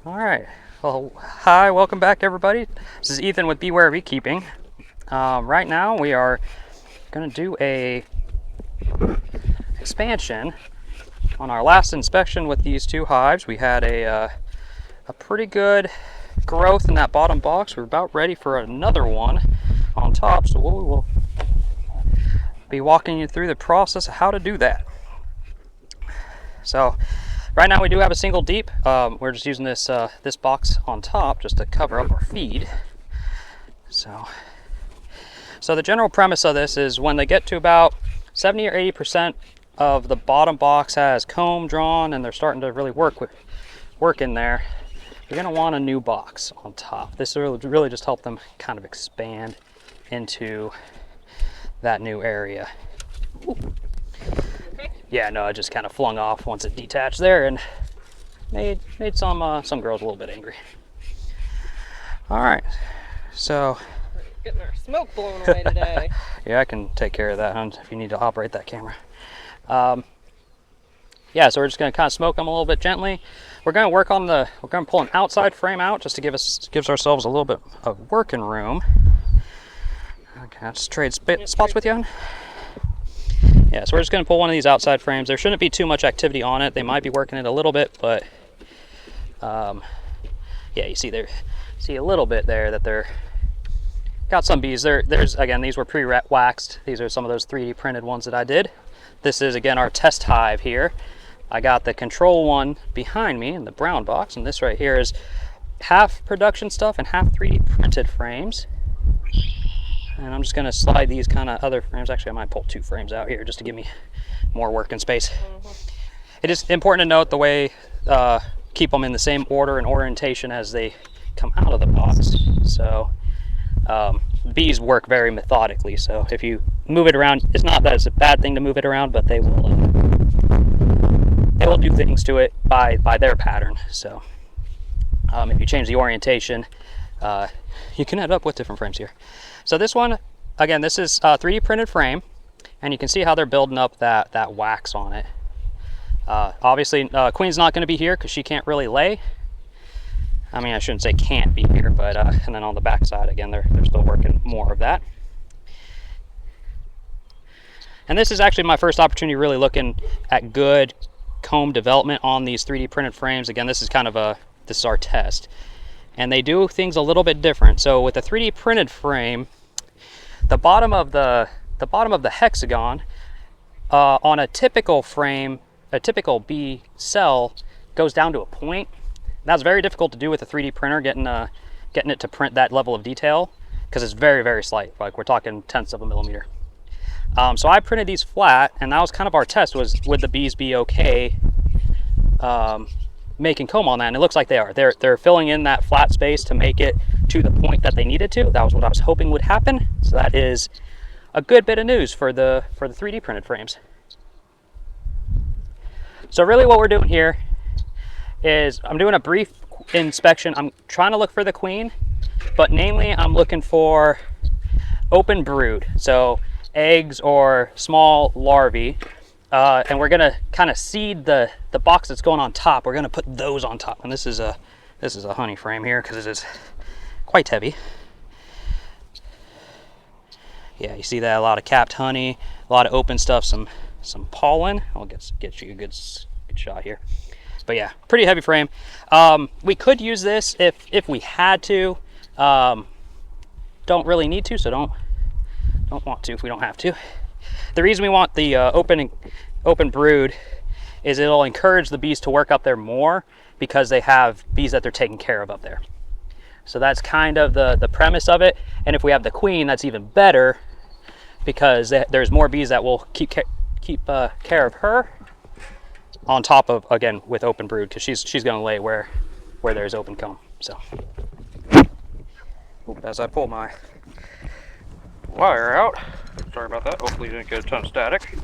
All right. Well, hi, welcome back, everybody. This is Ethan with Beware Beekeeping. Right now, we are going to do a expansion. On our last inspection with these two hives, we had a pretty good growth in that bottom box. We're about ready for another one on top, so we will be walking you through the process of how to do that. So right now we do have a single deep. We're just using this this box on top just to cover up our feed. So the general premise of this is when they get to about 70 or 80% of the bottom box has comb drawn and they're starting to really work in there, you're going to want a new box on top. This will really just help them kind of expand into that new area. Ooh. Yeah, no, it just kind of flung off once it detached there and made some girls a little bit angry. All right, so we're getting our smoke blown away today. Yeah, I can take care of that, hon, if you need to operate that camera. Yeah, so we're just going to kind of smoke them a little bit gently. We're going to work on we're going to pull an outside frame out just to gives ourselves a little bit of working room. Okay, I'll just trade spots with you, hon. Yeah, so we're just going to pull one of these outside frames. There shouldn't be too much activity on it. They might be working it a little bit, but yeah, you see a little bit there that they're got some bees. There's again, these were pre-waxed. These are some of those 3D printed ones that I did. This is again our test hive here. I got the control one behind me in the brown box, and this right here is half production stuff and half 3D printed frames. And I'm just going to slide these kind of other frames. Actually, I might pull two frames out here just to give me more working space. It is important to note the way, keep them in the same order and orientation as they come out of the box. So bees work very methodically. So if you move it around, it's not that it's a bad thing to move it around, but they will do things to it by their pattern. So if you change the orientation, you can end up with different frames here. So this one, again, this is a 3D printed frame, and you can see how they're building up that wax on it. Obviously, Queen's not going to be here because she can't really lay. I mean, I shouldn't say can't be here, but and then on the back side, again, they're still working more of that. And this is actually my first opportunity really looking at good comb development on these 3D printed frames. Again, this is this is our test. And they do things a little bit different. So with a 3D printed frame, the bottom of the hexagon on a typical frame, a typical bee cell, goes down to a point. That's very difficult to do with a 3D printer, getting it to print that level of detail, because it's very, very slight. Like, we're talking tenths of a millimeter. So I printed these flat, and that was kind of our test, was would the bees be okay making comb on that, and it looks like they are. They're filling in that flat space to make it to the point that they needed to. That was what I was hoping would happen. So that is a good bit of news for the 3D printed frames. So really what we're doing here is I'm doing a brief inspection. I'm trying to look for the queen, but namely I'm looking for open brood, so eggs or small larvae. And we're gonna kind of seed the box that's going on top. We're gonna put those on top, and this is a honey frame here because it is quite heavy. Yeah, you see that, a lot of capped honey, a lot of open stuff, some pollen. I'll get you a good shot here. But yeah, pretty heavy frame. We could use this if we had to. Don't really need to, so don't want to if we don't have to. The reason we want the open brood is it'll encourage the bees to work up there more because they have bees that they're taking care of up there. So that's kind of the premise of it. And if we have the queen, that's even better because there's more bees that will keep care of her on top of, again, with open brood, because she's going to lay where there's open comb. So as I pull my wire out, sorry about that, hopefully you didn't get a ton of static.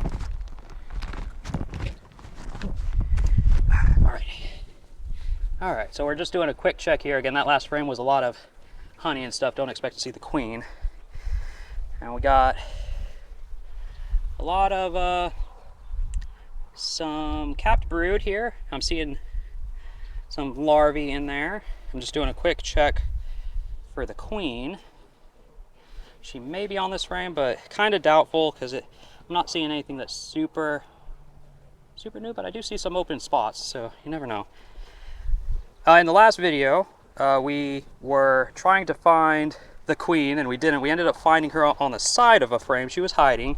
All right, so we're just doing a quick check here. Again, that last frame was a lot of honey and stuff. Don't expect to see the queen. And we got a lot of some capped brood here. I'm seeing some larvae in there. I'm just doing a quick check for the queen. She may be on this frame, but kind of doubtful because I'm not seeing anything that's super new, but I do see some open spots, so you never know. In the last video, we were trying to find the queen, and we didn't. We ended up finding her on the side of a frame. She was hiding,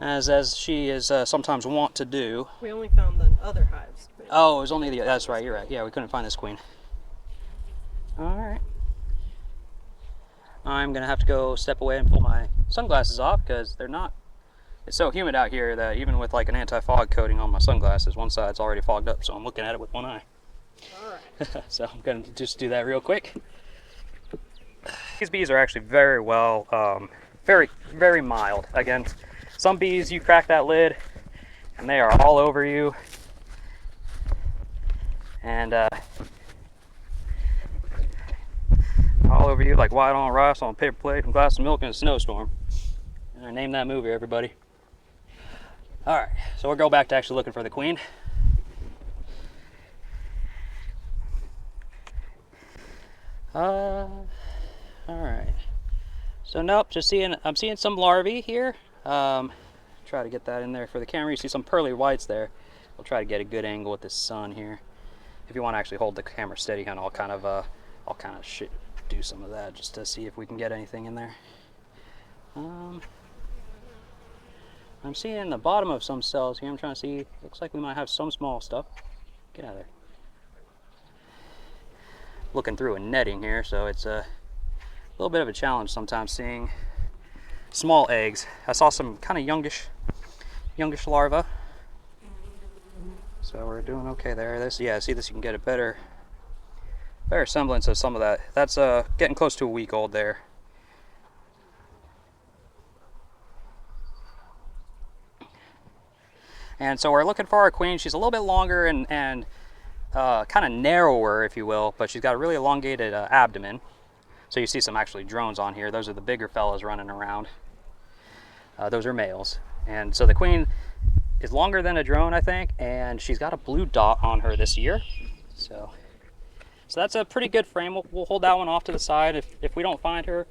as she is sometimes wont to do. We only found the other hives. Oh, it was only the, that's right, you're right. Yeah, we couldn't find this queen. All right. I'm gonna have to go step away and pull my sunglasses off because they're not, it's so humid out here that even with like an anti-fog coating on my sunglasses, one side's already fogged up, so I'm looking at it with one eye. All right. So I'm gonna just do that real quick. These bees are actually very well, very mild. Again, some bees, you crack that lid and they are all over you. And all over you like white on rice on a paper plate and a glass of milk in a snowstorm. And I named that movie, everybody. All right, so we'll go back to actually looking for the queen. All right. So nope, I'm seeing some larvae here. Try to get that in there for the camera. You see some pearly whites there. We'll try to get a good angle with this sun here. If you want to actually hold the camera steady, and I'll kind of do some of that just to see if we can get anything in there. I'm seeing the bottom of some cells here. I'm trying to see. Looks like we might have some small stuff. Get out of there. Looking through a netting here, so it's a little bit of a challenge sometimes seeing small eggs. I saw some kind of youngish larvae. So we're doing okay there. Yeah, see this, you can get a better semblance of some of that. That's getting close to a week old there. And so we're looking for our queen. She's a little bit longer and kind of narrower, if you will, but she's got a really elongated abdomen. So you see some actually drones on here. Those are the bigger fellas running around. Those are males. And so the queen is longer than a drone, I think, and she's got a blue dot on her this year. So that's a pretty good frame. We'll hold that one off to the side. If we don't find her,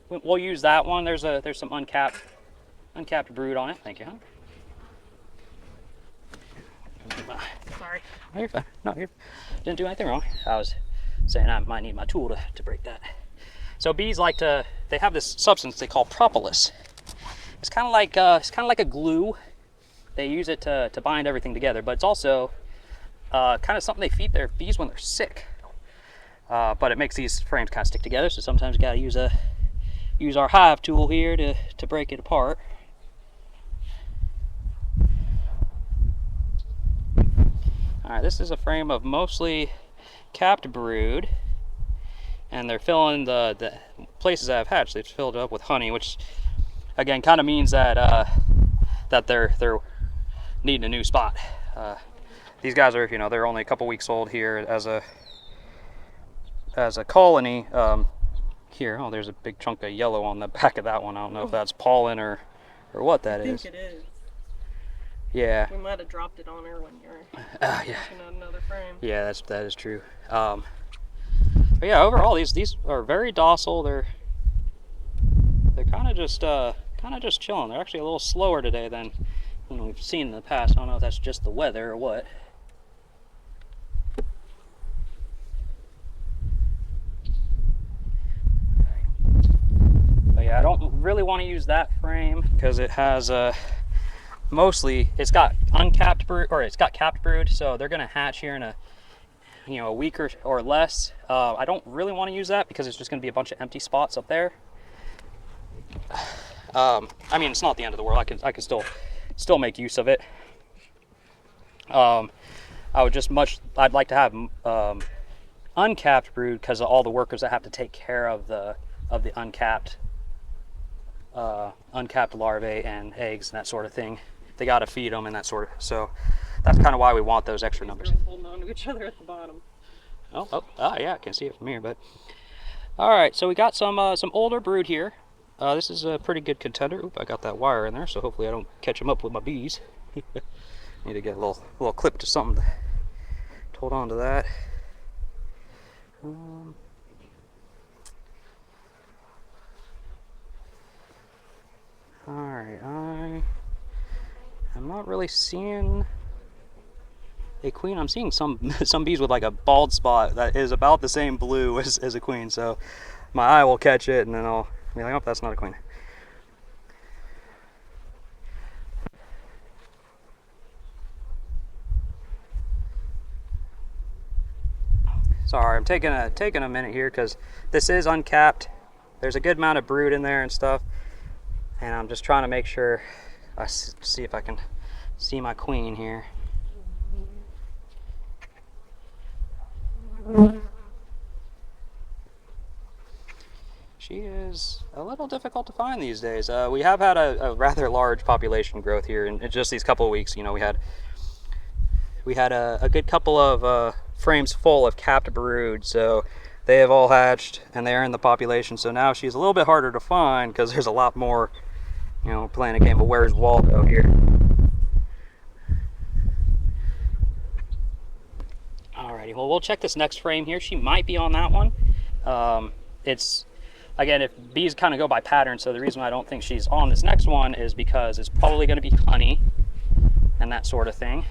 we'll use that one. There's some uncapped brood on it. Thank you, huh? Sorry. No, you're fine. No, you didn't do anything wrong. I was saying I might need my tool to break that. So bees they have this substance they call propolis. It's kind of like a glue. They use it to bind everything together, but it's also kind of something they feed their bees when they're sick. But it makes these frames kind of stick together, so sometimes you gotta use our hive tool here to break it apart. All right, this is a frame of mostly capped brood, and they're filling the places that I've hatched. They've filled it up with honey, which again kind of means that they're needing a new spot. These guys are, they're only a couple weeks old here as a colony. Here, oh, there's a big chunk of yellow on the back of that one. I don't know if that's pollen or what that is. I think it is. Yeah. We might have dropped it on her when you're yeah. looking at another frame. Yeah, that is true. But yeah, overall these are very docile. They're kind of just chilling. They're actually a little slower today than we've seen in the past. I don't know if that's just the weather or what. But yeah, I don't really want to use that frame because it has mostly it's got uncapped brood, or it's got capped brood, so they're gonna hatch here in a week or less. I don't really want to use that because it's just gonna be a bunch of empty spots up there. I mean, it's not the end of the world. I can still make use of it. I'd like to have uncapped brood because of all the workers that have to take care of the uncapped larvae and eggs and that sort of thing. They got to feed them and that sort of. So that's kind of why we want those extra numbers. They're holding on to each other at the bottom. Yeah, I can see it from here. But all right, so we got some older brood here. This is a pretty good contender. Oop, I got that wire in there, so hopefully I don't catch them up with my bees. Need to get a little clip to something to hold on to that. Um, all right, I'm not really seeing a queen. I'm seeing some some bees with like a bald spot that is about the same blue as a queen. So my eye will catch it, and then I'll be like, oh, that's not a queen. Sorry, I'm taking a minute here because this is uncapped. There's a good amount of brood in there and stuff, and I'm just trying to make sure I see if I can see my queen here. She is a little difficult to find these days. We have had a rather large population growth here in just these couple of weeks. You know, we had a good couple of frames full of capped brood, so they have all hatched and they are in the population. So now she's a little bit harder to find because there's a lot more, you know, playing a game of Where's Waldo here. Alrighty, well, we'll check this next frame here. She might be on that one. It's, again, if bees kind of go by pattern, so the reason why I don't think she's on this next one is because it's probably going to be honey and that sort of thing.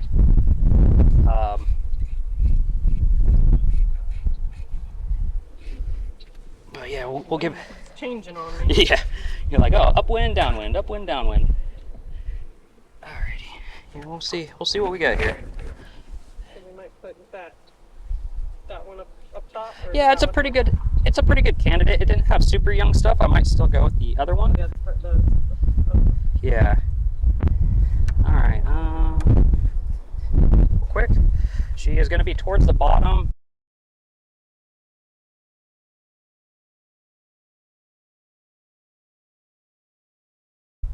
But yeah, we'll give. It's changing on me. Yeah, you're like, oh, upwind, downwind, upwind, downwind. Alrighty, yeah, we'll see what we got here. So we might put that one up top. Or Yeah, it's a pretty good candidate. It didn't have super young stuff. I might still go with the other one. Yeah, Yeah. All right. Quick. She is going to be towards the bottom.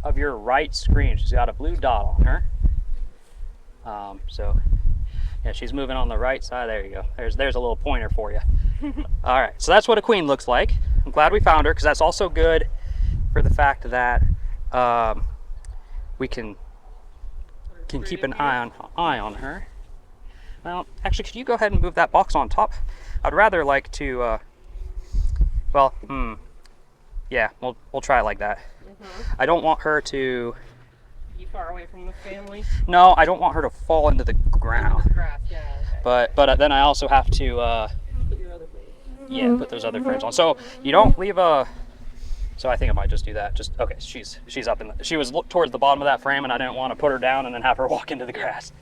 Of your right screen. She's got a blue dot on her. So yeah, she's moving on the right side. There you go. There's a little pointer for you. All right, so that's what a queen looks like. I'm glad we found her because that's also good for the fact that we can keep an eye on her. Well, actually, could you go ahead and move that box on top? I'd rather like to. Yeah, we'll try it like that. I don't want her to. Be far away from the family. No, I don't want her to fall into the ground. Into the grass, yeah. Okay. But then I also have to. Put your other frames. Yeah, put those other frames on. So you don't leave a. So I think I might just do that. Just okay. She's up in. She was towards the bottom of that frame, and I didn't want to put her down and then have her walk into the grass.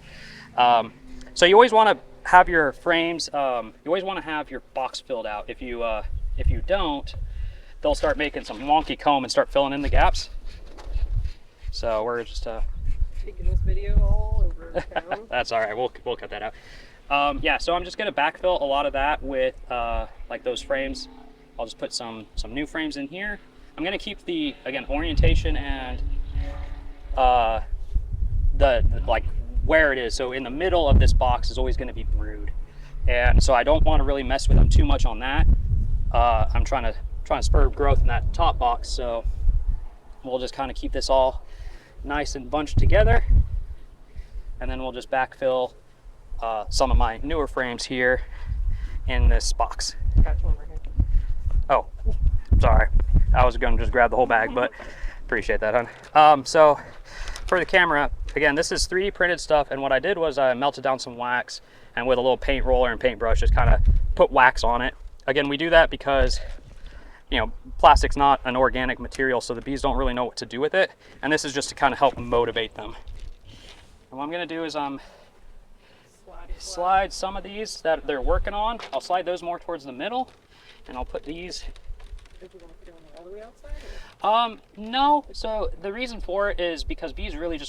So you always want to have your frames. You always want to have your box filled out. If you don't, they'll start making some wonky comb and start filling in the gaps. So we're just taking this video all over town. That's all right. We'll cut that out. Yeah. So I'm just gonna backfill a lot of that with like those frames. I'll just put some new frames in here. I'm gonna keep the orientation and the like where it is. So in the middle of this box is always going to be brood, and so I don't want to really mess with them too much on that. I'm trying to spur growth in that top box, so we'll just kind of keep this all nice and bunched together, and then we'll just backfill some of my newer frames here in this box. Got one right here. Oh, sorry. I was going to just grab the whole bag, but appreciate that, hon. So for the camera, again, this is 3D printed stuff, and what I did was I melted down some wax and with a little paint roller and paintbrush just kind of put wax on it. Again, we do that because, you know, plastic's not an organic material, so the bees don't really know what to do with it, and this is just to kind of help motivate them. And what I'm going to do is slide some of these that they're working on. I'll slide those more towards the middle, and I'll put these. Did you want to put it on all the way outside? No. So the reason for it is because bees really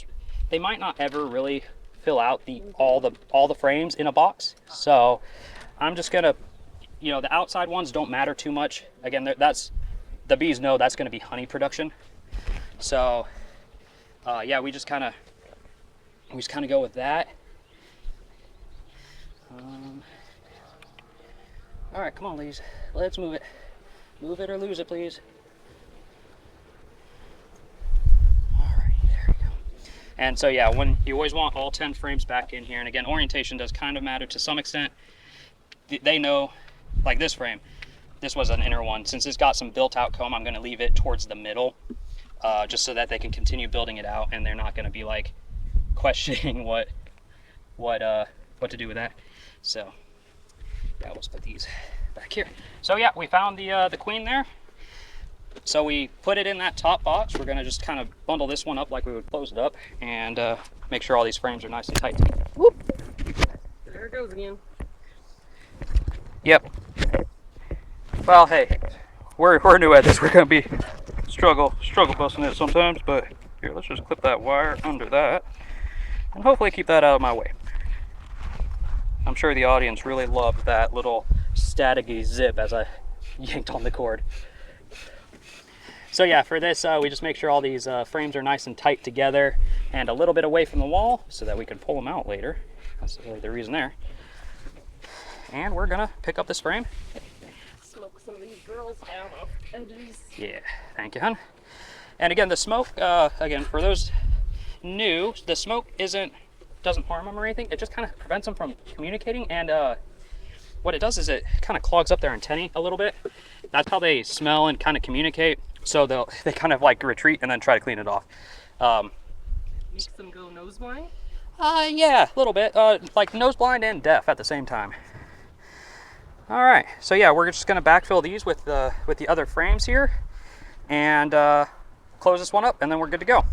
they might not ever really fill out all the frames in a box. So I'm just gonna, you know, the outside ones don't matter too much. Again, the bees know that's gonna be honey production. So yeah, we just kind of go with that. All right, come on, ladies, let's move it. Move it or lose it, please. All right, there we go. And so yeah, when you always want all 10 frames back in here, and again, orientation does kind of matter to some extent. They know like this frame, this was an inner one. Since it's got some built out comb, I'm going to leave it towards the middle, just so that they can continue building it out and they're not going to be like questioning what to do with that. So yeah, let's put these back here. So yeah, we found the queen there. So we put it in that top box. We're going to just kind of bundle this one up like we would close it up, and make sure all these frames are nice and tight together. Whoop. There it goes again. Yep. Well, hey, we're new at this. We're going to be struggle busting it sometimes, but here, let's just clip that wire under that and hopefully keep that out of my way. I'm sure the audience really loved that little staticky zip as I yanked on the cord. So yeah, for this, we just make sure all these frames are nice and tight together and a little bit away from the wall so that we can pull them out later. That's really the reason there. And we're gonna pick up this frame. Smoke some of these girls down off edges. Yeah, thank you, hon. And again, the smoke, again, for those new, the smoke doesn't harm them or anything. It just kind of prevents them from communicating, and what it does is it kind of clogs up their antennae a little bit. That's how they smell and kind of communicate. So they kind of like retreat and then try to clean it off. Makes them go nose blind? Yeah, a little bit. Like nose blind and deaf at the same time. All right, so yeah, we're just gonna backfill these with the other frames here, and close this one up, and then we're good to go.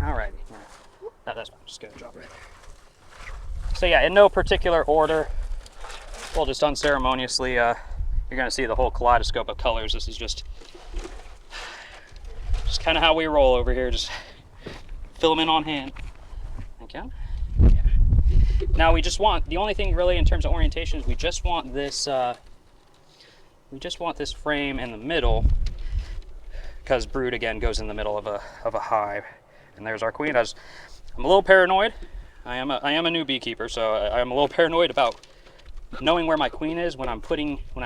All righty. That's fine. Just gonna drop right there. So yeah, in no particular order, we'll just unceremoniously. You're going to see the whole kaleidoscope of colors. This is just kind of how we roll over here. Just fill them in on hand. Okay. Yeah. Now we just want, the only thing really in terms of orientation is we just want this frame in the middle, because brood again goes in the middle of a hive. And there's our queen. I'm a little paranoid. I am a new beekeeper, so I'm a little paranoid about knowing where my queen is when I'm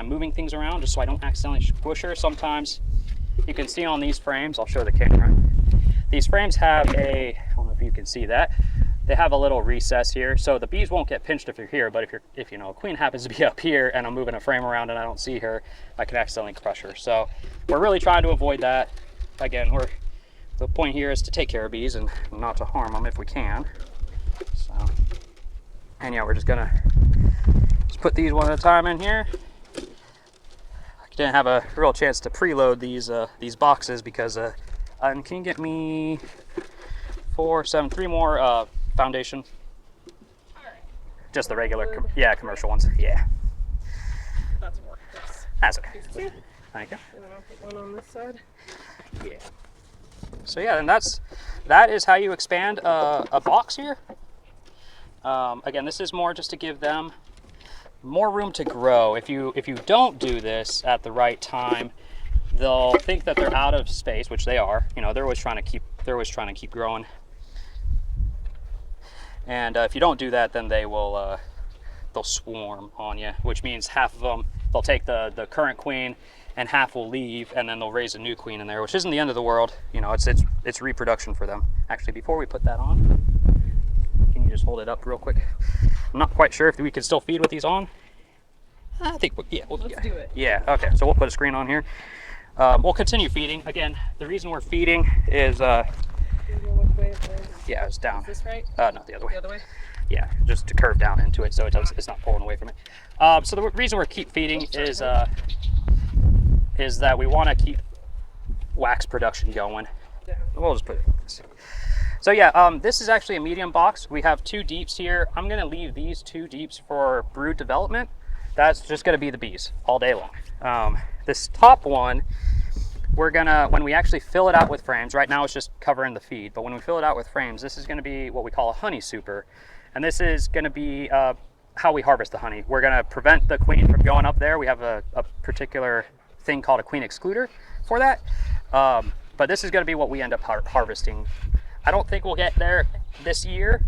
moving things around, just so I don't accidentally squish her. Sometimes you can see on these frames, I'll show the camera. These frames have I don't know if you can see that, they have a little recess here, so the bees won't get pinched if you're here, but if a queen happens to be up here and I'm moving a frame around and I don't see her, I can accidentally crush her. So we're really trying to avoid that. Again, the point here is to take care of bees and not to harm them if we can. So, and yeah, we're just gonna put these one at a time in here. I didn't have a real chance to preload these boxes because can you get me 4, 7, 3 more foundation? Just the regular, commercial ones. Yeah. That's more. Yes. That's okay. Thank you. And then I'll put one on this side. Yeah. So yeah, and that is how you expand a box here. Again, this is more just to give them more room to grow. If you don't do this at the right time, they'll think that they're out of space, which they are. They're always trying to keep growing. And if you don't do that, then they'll swarm on you, which means half of them, they'll take the current queen and half will leave, and then they'll raise a new queen in there, which isn't the end of the world. It's reproduction for them. Actually, before we put that on, can you just hold it up real quick? I'm not quite sure if we can still feed with these on. I think, Let's do it. Yeah, okay, so we'll put a screen on here. We'll continue feeding. Again, the reason we're feeding is, Do you know which way it is? yeah, it's down. Is this right? No, the other way. The other way? Yeah, just to curve down into it so it's not pulling away from it. So the reason we keep feeding is that we want to keep wax production going. Yeah. We'll just put it. So yeah, this is actually a medium box. We have 2 deeps here. I'm going to leave these 2 deeps for brood development. That's just going to be the bees all day long. This top one, we're gonna, when we actually fill it out with frames, right now it's just covering the feed, but when we fill it out with frames, this is going to be what we call a honey super. And this is going to be how we harvest the honey. We're going to prevent the queen from going up there. We have a particular thing called a queen excluder for that. But this is going to be what we end up harvesting. I don't think we'll get there this year.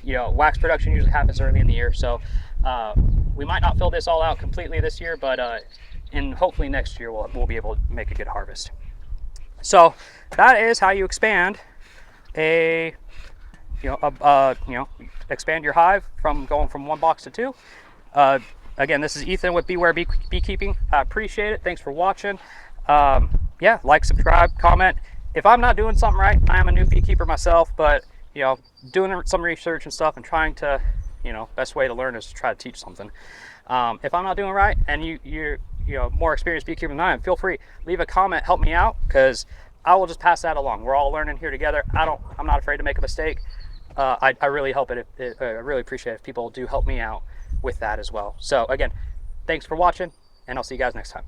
Wax production usually happens early in the year, so we might not fill this all out completely this year, but and hopefully next year we'll be able to make a good harvest. So that is how you expand expand your hive from going from 1 box to 2. Again, this is Ethan with Beware Beekeeping. I appreciate it. Thanks for watching. Yeah, like, subscribe, comment. If I'm not doing something right, I am a new beekeeper myself, but you know, doing some research and stuff and trying to, you know, best way to learn is to try to teach something. If I'm not doing right and you're more experienced beekeeper than I am, feel free, leave a comment, help me out, because I will just pass that along. We're all learning here together. I'm not afraid to make a mistake. I really help it. I really appreciate it if people do help me out with that as well. So again, thanks for watching, and I'll see you guys next time.